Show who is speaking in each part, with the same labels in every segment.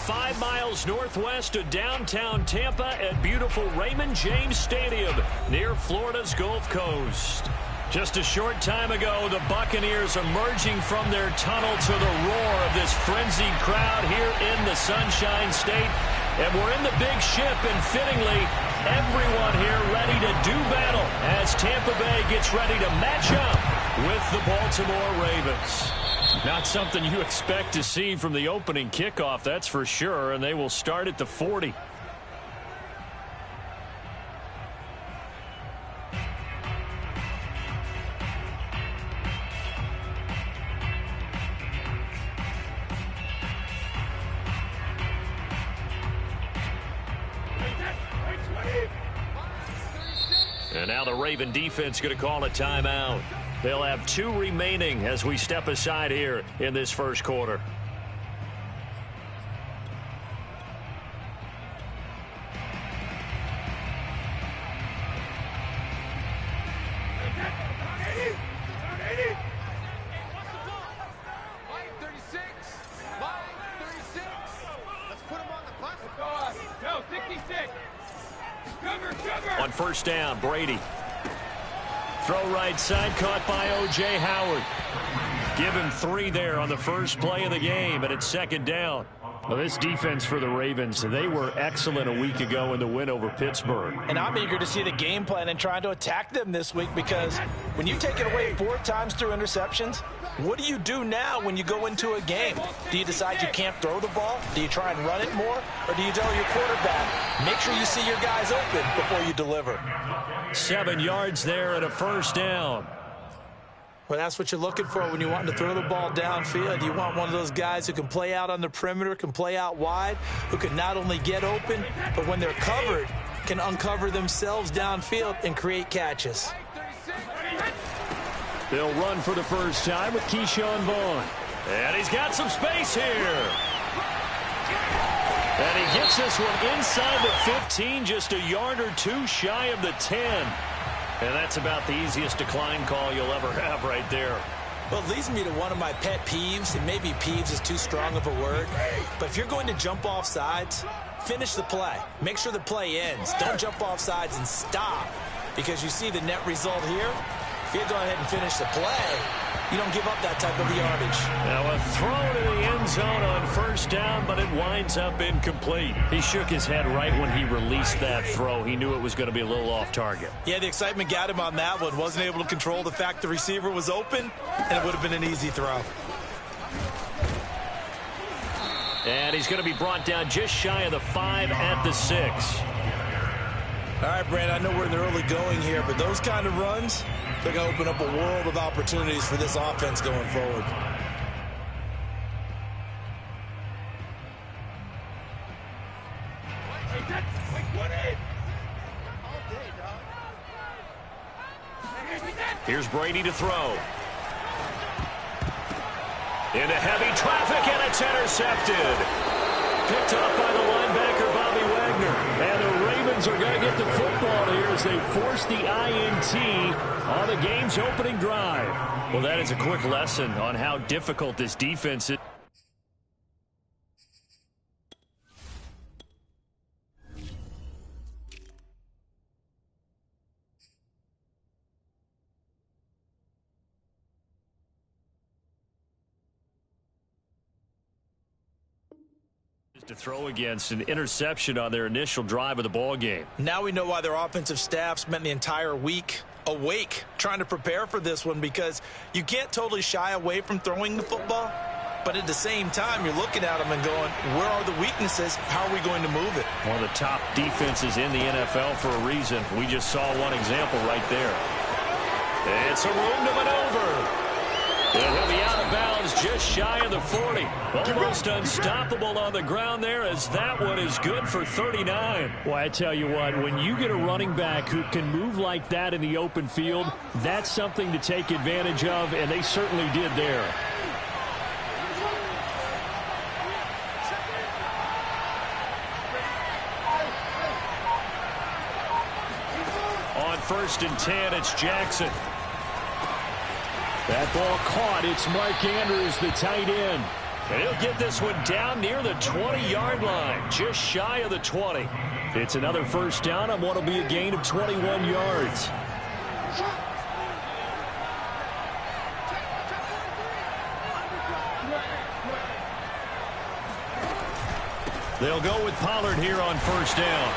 Speaker 1: 5 miles northwest of downtown Tampa at beautiful Raymond James Stadium near Florida's Gulf Coast. Just a short time ago, the Buccaneers emerging from their tunnel to the roar of this frenzied crowd here in the Sunshine State. And we're in the big ship, and fittingly, everyone here ready to do battle as Tampa Bay gets ready to match up with the Baltimore Ravens. Not something you expect to see from the opening kickoff, that's for sure, and they will start at the 40. And now the Raven defense going to call a timeout. They'll have 2 remaining as we step aside here in this first quarter. On first down, Brady. Throw right side, caught by O.J. Howard. Give him 3 there on the first play of the game, and it's second down. Well, this defense for the Ravens, they were excellent a week ago in the win over Pittsburgh.
Speaker 2: And I'm eager to see the game plan and trying to attack them this week, because when you take it away 4 times through interceptions, what do you do now when you go into a game? Do you decide you can't throw the ball? Do you try and run it more? Or do you tell your quarterback, make sure you see your guys open before you deliver?
Speaker 1: 7 yards there and a first down.
Speaker 2: Well, that's what you're looking for when you want to throw the ball downfield. You want one of those guys who can play out on the perimeter, can play out wide, who can not only get open, but when they're covered, can uncover themselves downfield and create catches.
Speaker 1: They'll run for the first time with Keyshawn Vaughn. And he's got some space here. And he gets this one inside the 15, just a yard or 2 shy of the 10. And that's about the easiest decline call you'll ever have right there.
Speaker 2: Well, it leads me to one of my pet peeves, and maybe peeves is too strong of a word, but if you're going to jump off sides, finish the play. Make sure the play ends. Don't jump off sides and stop, because you see the net result here. If you go ahead and finish the play, you don't give up that type of yardage.
Speaker 1: Now a throw to the end zone on first down, but it winds up incomplete. He shook his head right when he released that throw. He knew it was going to be a little off target.
Speaker 2: Yeah, the excitement got him on that one. Wasn't able to control the fact the receiver was open, and it would have been an easy throw.
Speaker 1: And he's going to be brought down just shy of the 5 at the 6.
Speaker 2: All right, Brad, I know we're in the early going here, but those kind of runs, they're going to open up a world of opportunities for this offense going forward.
Speaker 1: Here's Brady to throw. Into heavy traffic, and it's intercepted. Picked up by the linebacker, Bobby Wagner. And the Ravens are going to get the football here as they force the INT on the game's opening drive. Well, that is a quick lesson on how difficult this defense is. To throw against an interception on their initial drive of the ball game.
Speaker 2: Now we know why their offensive staff spent the entire week awake trying to prepare for this one, because you can't totally shy away from throwing the football, but at the same time you're looking at them and going, where are the weaknesses? How are we going to move it?
Speaker 1: One of the top defenses in the NFL for a reason. We just saw one example right there. It's a room to maneuver. And he'll be out of bounds just shy of the 40. Almost unstoppable on the ground there, as that one is good for 39. Well, I tell you what, when you get a running back who can move like that in the open field, that's something to take advantage of, and they certainly did there. On 1st and 10, it's Jackson. That ball caught. It's Mark Andrews, the tight end. And he'll get this one down near the 20-yard line, just shy of the 20. It's another first down on what will be a gain of 21 yards. They'll go with Pollard here on first down.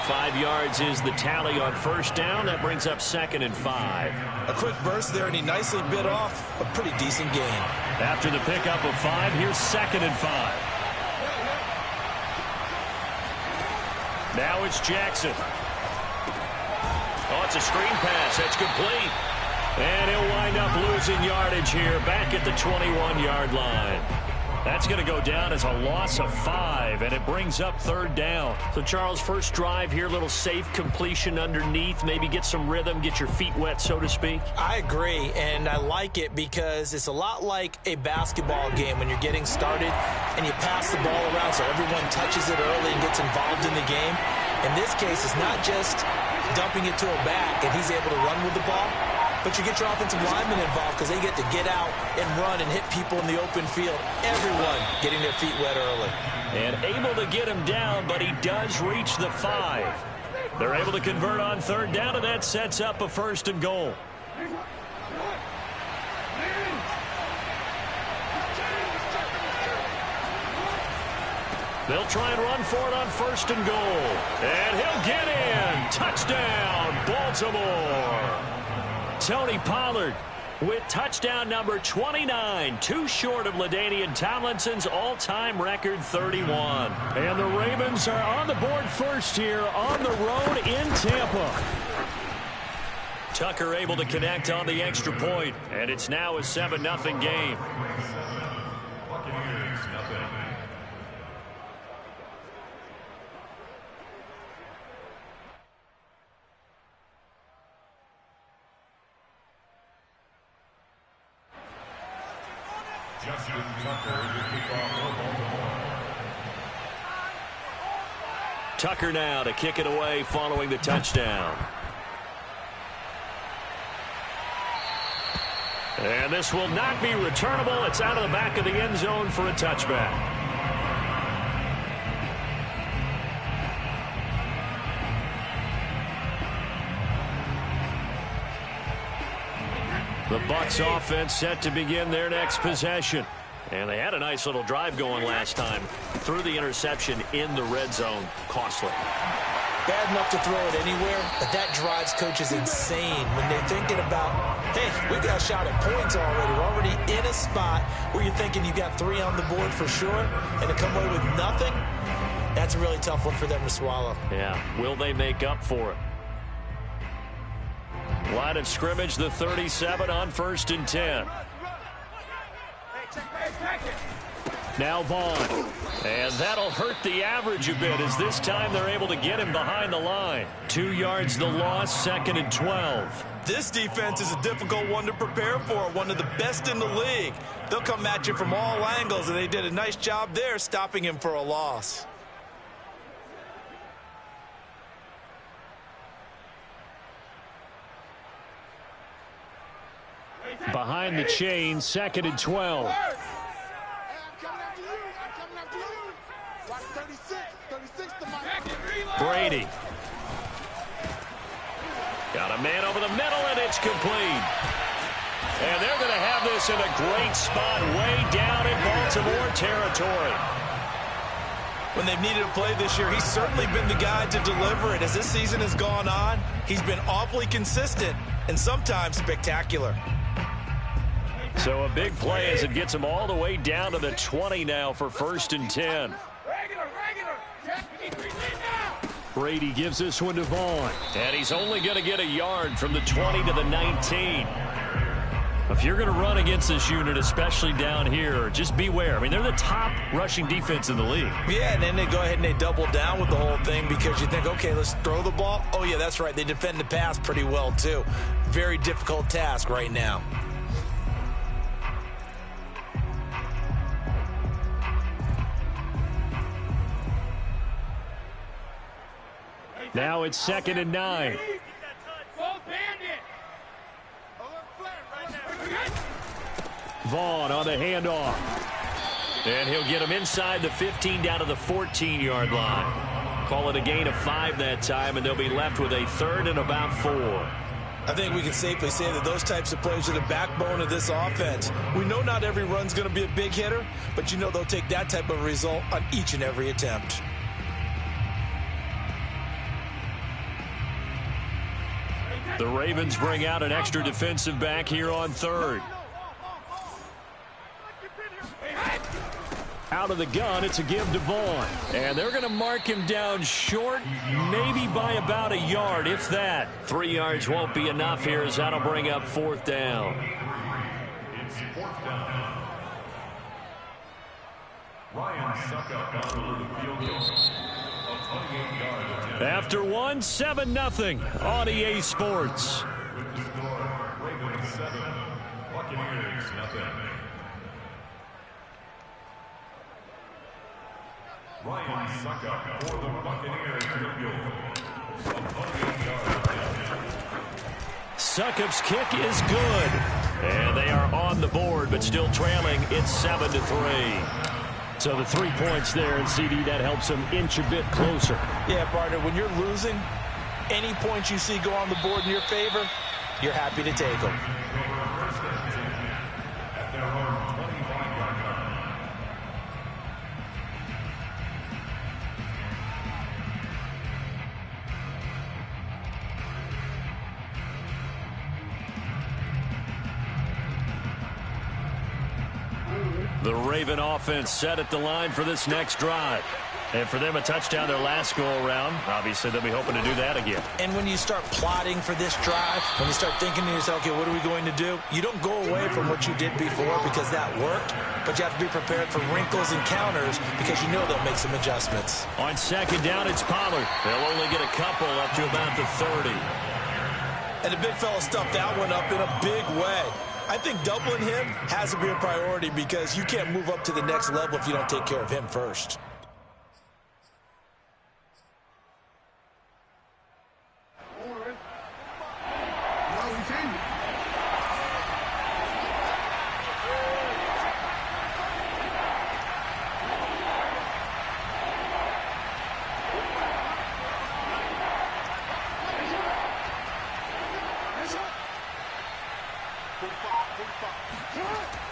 Speaker 1: 5 yards is the tally on first down. That brings up 2nd and 5.
Speaker 2: A quick burst there, and he nicely bit off a pretty decent gain.
Speaker 1: After the pickup of 5, here's 2nd and 5. Now it's Jackson. Oh, it's a screen pass. That's complete. And he'll wind up losing yardage here back at the 21-yard line. That's going to go down as a loss of 5, and it brings up 3rd down. So, Charles, first drive here, little safe completion underneath, maybe get some rhythm, get your feet wet, so to speak.
Speaker 2: I agree, and I like it because it's a lot like a basketball game when you're getting started and you pass the ball around so everyone touches it early and gets involved in the game. In this case, it's not just dumping it to a back and he's able to run with the ball, but you get your offensive linemen involved because they get to get out and run and hit people in the open field. Everyone getting their feet wet early.
Speaker 1: And able to get him down, but he does reach the 5. They're able to convert on 3rd down, and that sets up a 1st and goal. They'll try and run for it on 1st and goal. And he'll get in. Touchdown, Baltimore. Tony Pollard with touchdown number 29, too short of LaDainian Tomlinson's all-time record 31. And the Ravens are on the board first here on the road in Tampa. Tucker able to connect on the extra point, and it's now a 7-0 game. Tucker now to kick it away following the touchdown. And this will not be returnable. It's out of the back of the end zone for a touchback. The Bucs offense set to begin their next possession. And they had a nice little drive going last time. Threw the interception in the red zone. Costly.
Speaker 2: Bad enough to throw it anywhere, but that drives coaches insane when they're thinking about, hey, we got a shot at points already. We're already in a spot where you're thinking you got 3 on the board for sure, and to come away with nothing, that's a really tough one for them to swallow.
Speaker 1: Yeah, will they make up for it? Line of scrimmage, the 37 on 1st and 10. Now Vaughn. And that'll hurt the average a bit as this time they're able to get him behind the line. 2 yards the loss, 2nd and 12.
Speaker 2: This defense is a difficult one to prepare for, one of the best in the league. They'll come at you from all angles, and they did a nice job there stopping him for a loss.
Speaker 1: Behind the chain, 2nd and 12. Brady. Got a man over the middle, and it's complete. And they're going to have this in a great spot way down in Baltimore territory.
Speaker 2: When they've needed a play this year, he's certainly been the guy to deliver it. As this season has gone on, he's been awfully consistent and sometimes spectacular.
Speaker 1: So a big play as it gets him all the way down to the 20 now for 1st and 10. Brady gives this one to Vaughn. And he's only going to get a yard from the 20 to the 19. If you're going to run against this unit, especially down here, just beware. I mean, they're the top rushing defense in the league.
Speaker 2: Yeah, and then they go ahead and they double down with the whole thing because you think, okay, let's throw the ball. Oh, yeah, that's right. They defend the pass pretty well, too. Very difficult task right now.
Speaker 1: Now it's 2nd and 9. Vaughn on the handoff. And he'll get him inside the 15 down to the 14-yard line. Call it a gain of 5 that time, and they'll be left with a 3rd and about 4.
Speaker 2: I think we can safely say that those types of plays are the backbone of this offense. We know not every run's going to be a big hitter, but you know they'll take that type of result on each and every attempt.
Speaker 1: The Ravens bring out an extra defensive back here on 3rd. Out of the gun, it's a give to Vaughn. And they're going to mark him down short, maybe by about a yard, if that. 3 yards won't be enough here, as that'll bring up 4th down.
Speaker 3: It's 4th down. Ryan Suckup over the field goal. A 28-yard attempt.
Speaker 1: After 1, 7-0 on EA Sports.
Speaker 3: With the score, Ravens 7, Buccaneers 0. Ryan Suckup for the Buccaneers field goal. A 28-yard attempt.
Speaker 1: Suckup's kick is good. And they are on the board, but still trailing. It's 7-3. So the 3 points there, and CD, that helps them inch a bit closer.
Speaker 2: Yeah, partner, when you're losing, any points you see go on the board in your favor, you're happy to take them.
Speaker 3: At their own 25-yard line.
Speaker 1: The Raven offense set at the line for this next drive. And for them, a touchdown their last go-around. Obviously, they'll be hoping to do that again.
Speaker 2: And when you start plotting for this drive, when you start thinking to yourself, okay, what are we going to do? You don't go away from what you did before because that worked, but you have to be prepared for wrinkles and counters because you know they'll make some adjustments.
Speaker 1: On 2nd down, it's Pollard. They'll only get a couple up to about the 30.
Speaker 2: And the big fella stuffed that one up in a big way. I think doubling him has to be a priority because you can't move up to the next level if you don't take care of him first.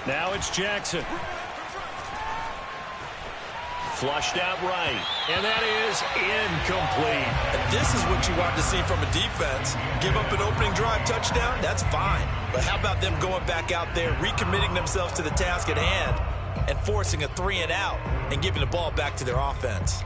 Speaker 1: Now it's Jackson. Flushed out right. And that is incomplete.
Speaker 2: And this is what you want to see from a defense. Give up an opening drive touchdown, that's fine. But how about them going back out there, recommitting themselves to the task at hand, and forcing a 3-and-out and giving the ball back to their offense.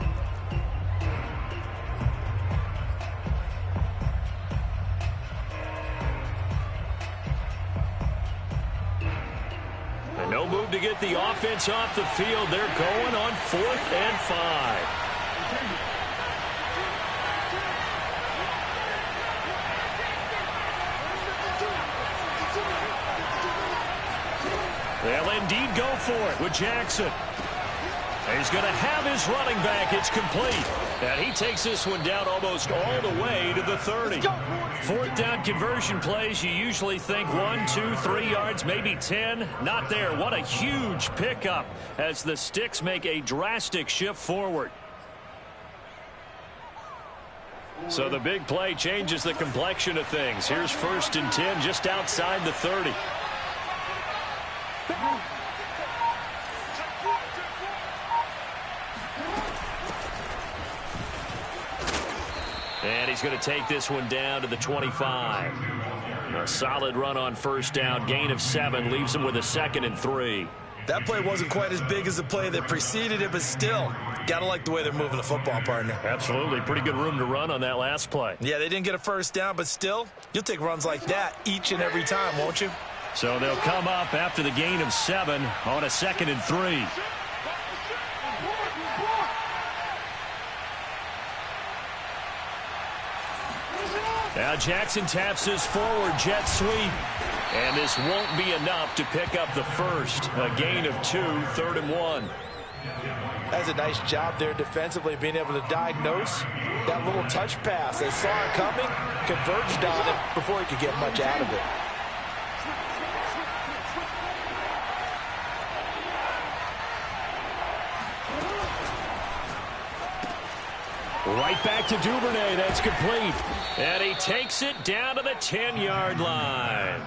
Speaker 1: No move to get the offense off the field. They're going on 4th and 5. They'll indeed go for it with Jackson. He's going to have his running back. It's complete. And he takes this one down almost all the way to the 30. 4th down conversion plays, you usually think 1, 2, 3 yards, maybe 10. Not there. What a huge pickup as the Sticks make a drastic shift forward. So the big play changes the complexion of things. Here's 1st and 10 just outside the 30. And he's going to take this one down to the 25. A solid run on 1st down. Gain of 7 leaves him with a 2nd and 3.
Speaker 2: That play wasn't quite as big as the play that preceded it, but still, got to like the way they're moving the football, partner.
Speaker 1: Absolutely. Pretty good room to run on that last play.
Speaker 2: Yeah, they didn't get a 1st down, but still, you'll take runs like that each and every time, won't you?
Speaker 1: So they'll come up after the gain of 7 on a 2nd and 3. Now Jackson taps his forward jet sweep. And this won't be enough to pick up the 1st. A gain of 2, 3rd and 1.
Speaker 2: That's a nice job there defensively, being able to diagnose that little touch pass. They saw it coming, converged on it before he could get much out of it.
Speaker 1: Right back to Duvernay. That's complete. And he takes it down to the 10-yard line.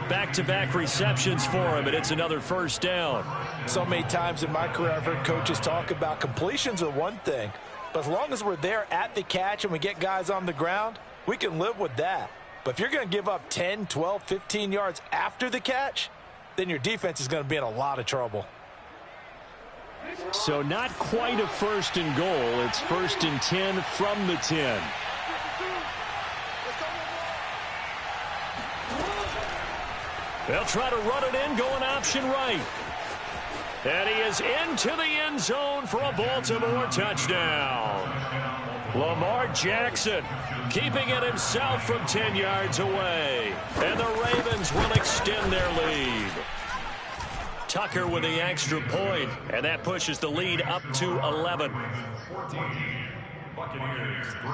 Speaker 1: Back-to-back receptions for him, and it's another first down.
Speaker 2: So many times in my career, I've heard coaches talk about completions are one thing, but as long as we're there at the catch and we get guys on the ground, we can live with that. But if you're going to give up 10, 12, 15 yards after the catch, then your defense is going to be in a lot of trouble.
Speaker 1: So not quite a first and goal. It's first and 10 from the 10. They'll try to run it in, going option right. And he is into the end zone for a Baltimore touchdown. Lamar Jackson keeping it himself from 10 yards away. And the Ravens will extend their lead. Tucker with the extra point, and that pushes the lead up to 11.
Speaker 3: 14, Buccaneers 3.